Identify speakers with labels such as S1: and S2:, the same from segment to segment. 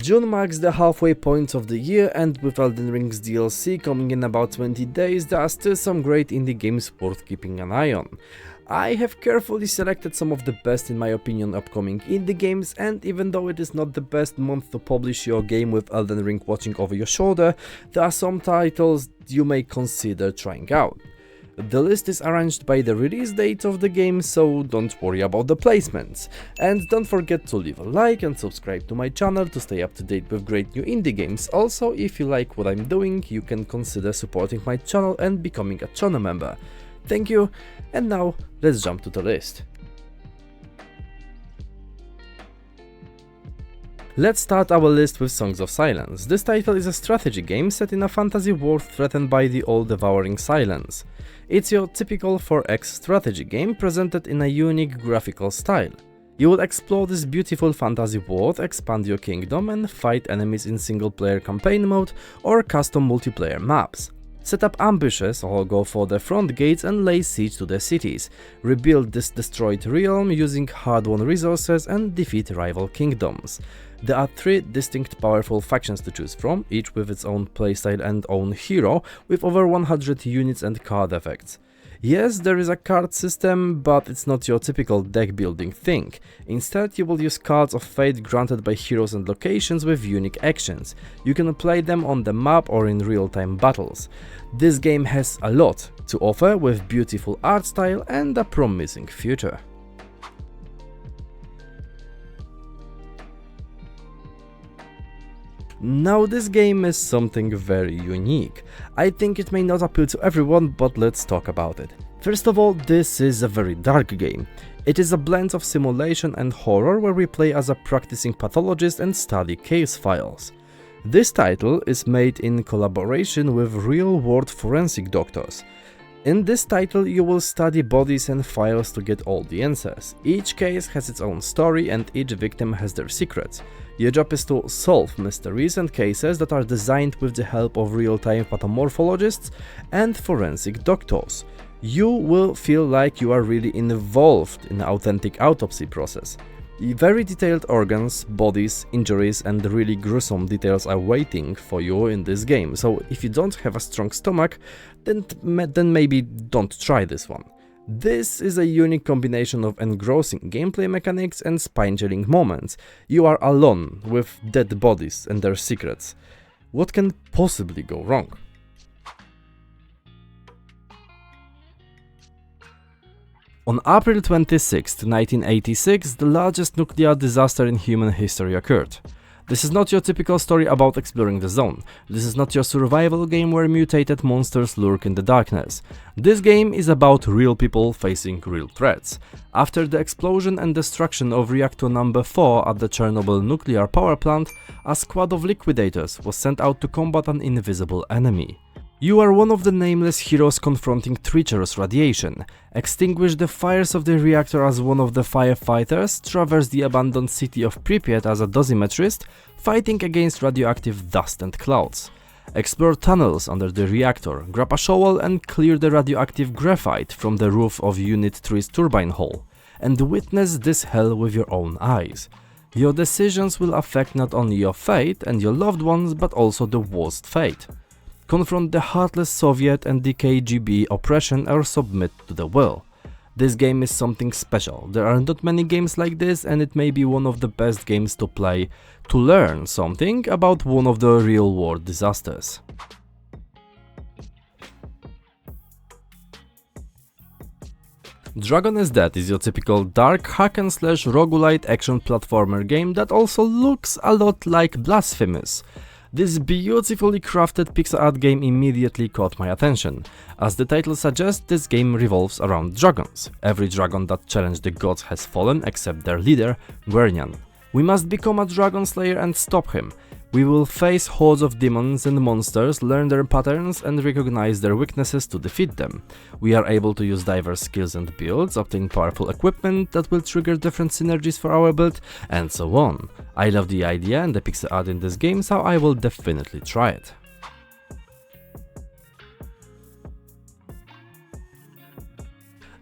S1: June marks the halfway point of the year, and with Elden Ring's DLC coming in about 20 days, there are still some great indie games worth keeping an eye on. I have carefully selected some of the best, in my opinion, upcoming indie games, and even though it is not the best month to publish your game with Elden Ring watching over your shoulder, there are some titles you may consider trying out. The list is arranged by the release date of the game, so don't worry about the placements. And don't forget to leave a like and subscribe to my channel to stay up to date with great new indie games. Also, if you like what I'm doing, you can consider supporting my channel and becoming a channel member. Thank you, and now let's jump to the list. Let's start our list with Songs of Silence. This title is a strategy game set in a fantasy world threatened by the all-devouring silence. It's your typical 4X strategy game presented in a unique graphical style. You will explore this beautiful fantasy world, expand your kingdom, and fight enemies in single-player campaign mode or custom multiplayer maps. Set up ambushes or go for the front gates and lay siege to the cities, rebuild this destroyed realm using hard-won resources and defeat rival kingdoms. There are 3 distinct powerful factions to choose from, each with its own playstyle and own hero, with over 100 units and card effects. Yes, there is a card system, but it's not your typical deck building thing. Instead, you will use cards of fate granted by heroes and locations with unique actions. You can play them on the map or in real-time battles. This game has a lot to offer with beautiful art style and a promising future. Now this game is something very unique. I think it may not appeal to everyone, but let's talk about it. First of all, this is a very dark game. It is a blend of simulation and horror where we play as a practicing pathologist and study case files. This title is made in collaboration with real-world forensic doctors. In this title, you will study bodies and files to get all the answers. Each case has its own story and each victim has their secrets. Your job is to solve mysteries and cases that are designed with the help of real-time pathomorphologists and forensic doctors. You will feel like you are really involved in the authentic autopsy process. Very detailed organs, bodies, injuries and really gruesome details are waiting for you in this game, so if you don't have a strong stomach, then maybe don't try this one. This is a unique combination of engrossing gameplay mechanics and spine-chilling moments. You are alone with dead bodies and their secrets. What can possibly go wrong? On April 26, 1986, the largest nuclear disaster in human history occurred. This is not your typical story about exploring the zone. This is not your survival game where mutated monsters lurk in the darkness. This game is about real people facing real threats. After the explosion and destruction of reactor number 4 at the Chornobyl nuclear power plant, a squad of liquidators was sent out to combat an invisible enemy. You are one of the nameless heroes confronting treacherous radiation. Extinguish the fires of the reactor as one of the firefighters, traverse the abandoned city of Pripyat as a dosimetrist, fighting against radioactive dust and clouds. Explore tunnels under the reactor, grab a shovel and clear the radioactive graphite from the roof of Unit 3's turbine hall, and witness this hell with your own eyes. Your decisions will affect not only your fate and your loved ones, but also the worst fate. Confront the heartless Soviet and the KGB oppression or submit to the will. This game is something special. There are not many games like this, and it may be one of the best games to play to learn something about one of the real-world disasters. Dragon is Dead is your typical dark hack-and-slash roguelite action platformer game that also looks a lot like Blasphemous. This beautifully crafted pixel art game immediately caught my attention. As the title suggests, this game revolves around dragons. Every dragon that challenged the gods has fallen except their leader, Guernian. We must become a dragon slayer and stop him. We will face hordes of demons and monsters, learn their patterns and recognize their weaknesses to defeat them. We are able to use diverse skills and builds, obtain powerful equipment that will trigger different synergies for our build, and so on. I love the idea and the pixel art in this game, so I will definitely try it.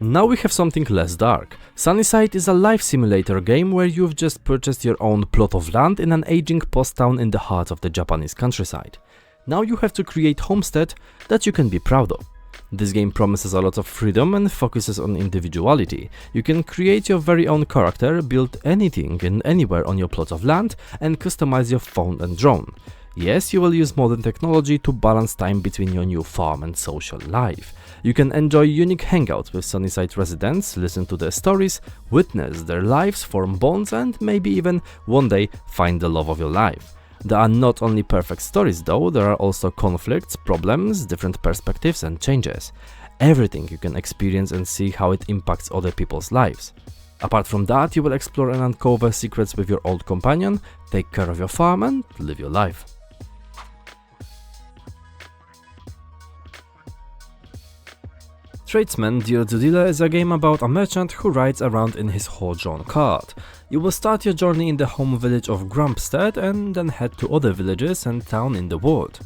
S1: Now we have something less dark. SunnySide is a life simulator game where you've just purchased your own plot of land in an aging post town in the heart of the Japanese countryside. Now you have to create homestead that you can be proud of. This game promises a lot of freedom and focuses on individuality. You can create your very own character, build anything and anywhere on your plot of land, and customize your phone and drone. Yes, you will use modern technology to balance time between your new farm and social life. You can enjoy unique hangouts with SunnySide residents, listen to their stories, witness their lives, form bonds, and maybe even one day find the love of your life. There are not only perfect stories though, there are also conflicts, problems, different perspectives and changes. Everything you can experience and see how it impacts other people's lives. Apart from that, you will explore and uncover secrets with your old companion, take care of your farm and live your life. Tradesman Deal to Dealer is a game about a merchant who rides around in his horse-drawn cart. You will start your journey in the home village of Grumpstead and then head to other villages and towns in the world.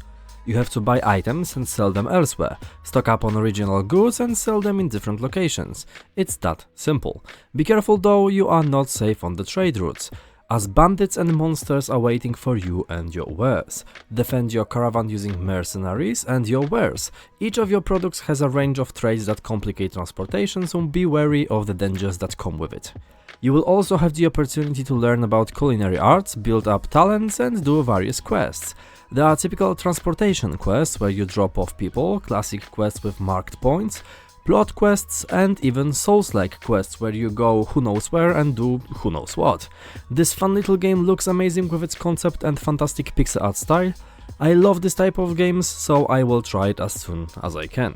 S1: You have to buy items and sell them elsewhere, stock up on original goods and sell them in different locations. It's that simple. Be careful though, you are not safe on the trade routes, as bandits and monsters are waiting for you and your wares. Defend your caravan using mercenaries and your wares. Each of your products has a range of trades that complicate transportation, so be wary of the dangers that come with it. You will also have the opportunity to learn about culinary arts, build up talents and do various quests. There are typical transportation quests where you drop off people, classic quests with marked points, plot quests and even Souls-like quests where you go who knows where and do who knows what. This fun little game looks amazing with its concept and fantastic pixel art style. I love this type of games, so I will try it as soon as I can.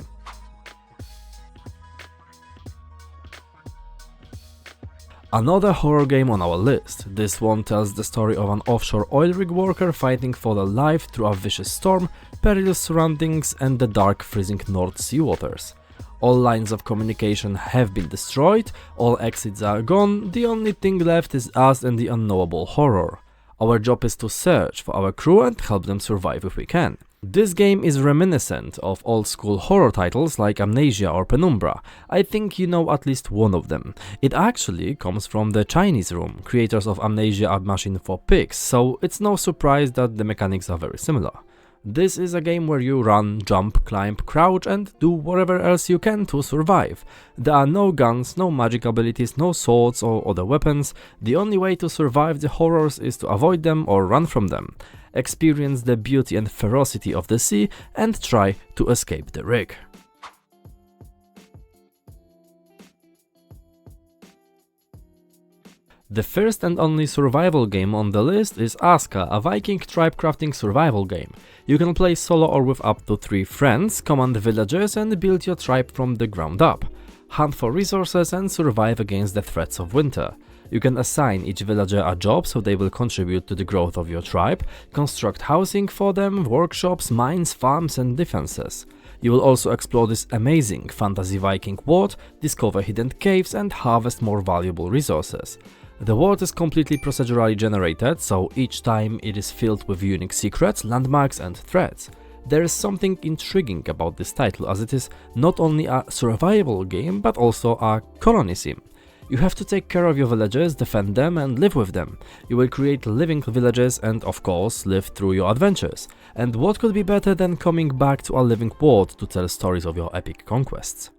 S1: Another horror game on our list. This one tells the story of an offshore oil rig worker fighting for their life through a vicious storm, perilous surroundings and the dark freezing North Sea waters. All lines of communication have been destroyed, all exits are gone, the only thing left is us and the unknowable horror. Our job is to search for our crew and help them survive if we can. This game is reminiscent of old school horror titles like Amnesia or Penumbra. I think you know at least one of them. It actually comes from the Chinese Room, creators of Amnesia A Machine for Pigs, so it's no surprise that the mechanics are very similar. This is a game where you run, jump, climb, crouch and do whatever else you can to survive. There are no guns, no magic abilities, no swords or other weapons. The only way to survive the horrors is to avoid them or run from them. Experience the beauty and ferocity of the sea and try to escape the rig. The first and only survival game on the list is ASKA, a Viking tribe crafting survival game. You can play solo or with up to 3 friends, command villagers and build your tribe from the ground up. Hunt for resources and survive against the threats of winter. You can assign each villager a job so they will contribute to the growth of your tribe, construct housing for them, workshops, mines, farms and defenses. You will also explore this amazing fantasy Viking world, discover hidden caves and harvest more valuable resources. The world is completely procedurally generated, so each time it is filled with unique secrets, landmarks and threats. There is something intriguing about this title, as it is not only a survival game but also a colony sim. You have to take care of your villagers, defend them and live with them. You will create living villages and of course live through your adventures. And what could be better than coming back to a living world to tell stories of your epic conquests?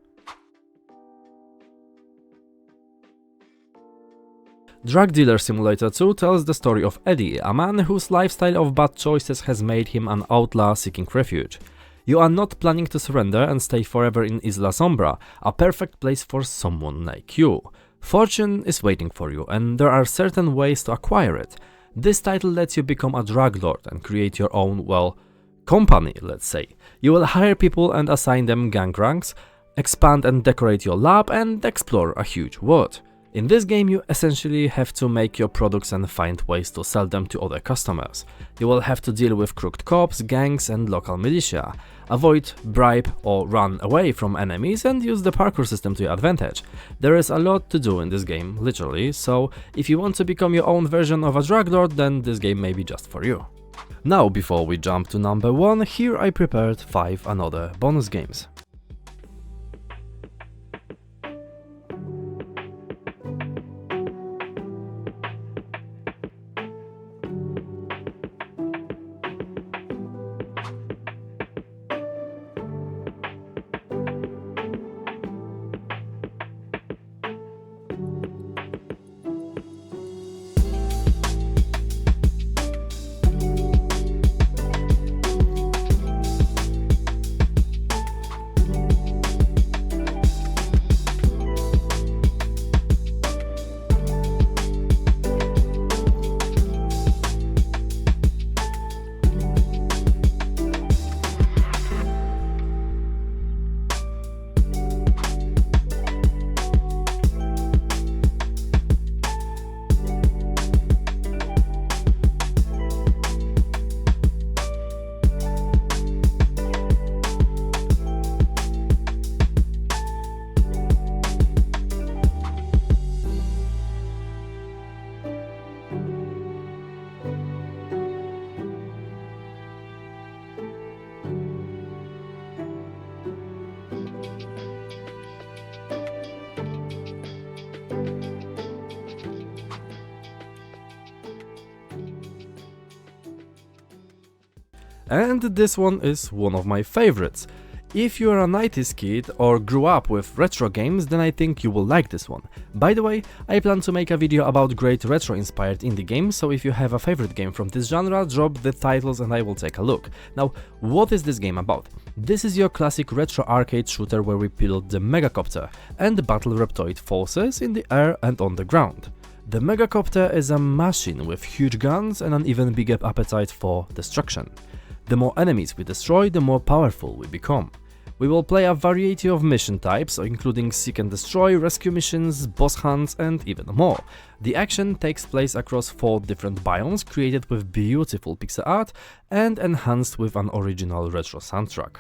S1: Drug Dealer Simulator 2 tells the story of Eddie, a man whose lifestyle of bad choices has made him an outlaw seeking refuge. You are not planning to surrender and stay forever in Isla Sombra, a perfect place for someone like you. Fortune is waiting for you and there are certain ways to acquire it. This title lets you become a drug lord and create your own, well, company, let's say. You will hire people and assign them gang ranks, expand and decorate your lab and explore a huge world. In this game you essentially have to make your products and find ways to sell them to other customers. You will have to deal with crooked cops, gangs and local militia, avoid, bribe or run away from enemies and use the parkour system to your advantage. There is a lot to do in this game, literally, so if you want to become your own version of a drug lord, then this game may be just for you. Now, before we jump to number 1, here I prepared 5 another bonus games. And this one is one of my favorites. If you're a 90s kid or grew up with retro games, then I think you will like this one. By the way, I plan to make a video about great retro-inspired indie games, so if you have a favorite game from this genre, drop the titles and I will take a look. Now, what is this game about? This is your classic retro arcade shooter where we pilot the Megacopter and battle Reptoid forces in the air and on the ground. The Megacopter is a machine with huge guns and an even bigger appetite for destruction. The more enemies we destroy, the more powerful we become. We will play a variety of mission types, including seek and destroy, rescue missions, boss hunts and even more. The action takes place across 4 different biomes created with beautiful pixel art and enhanced with an original retro soundtrack.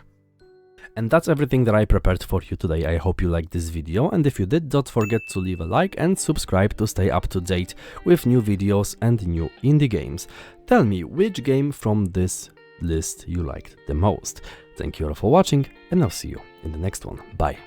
S1: And that's everything that I prepared for you today. I hope you liked this video, and if you did, don't forget to leave a like and subscribe to stay up to date with new videos and new indie games. Tell me which game from this list you liked the most. Thank you all for watching, and I'll see you in the next one. Bye.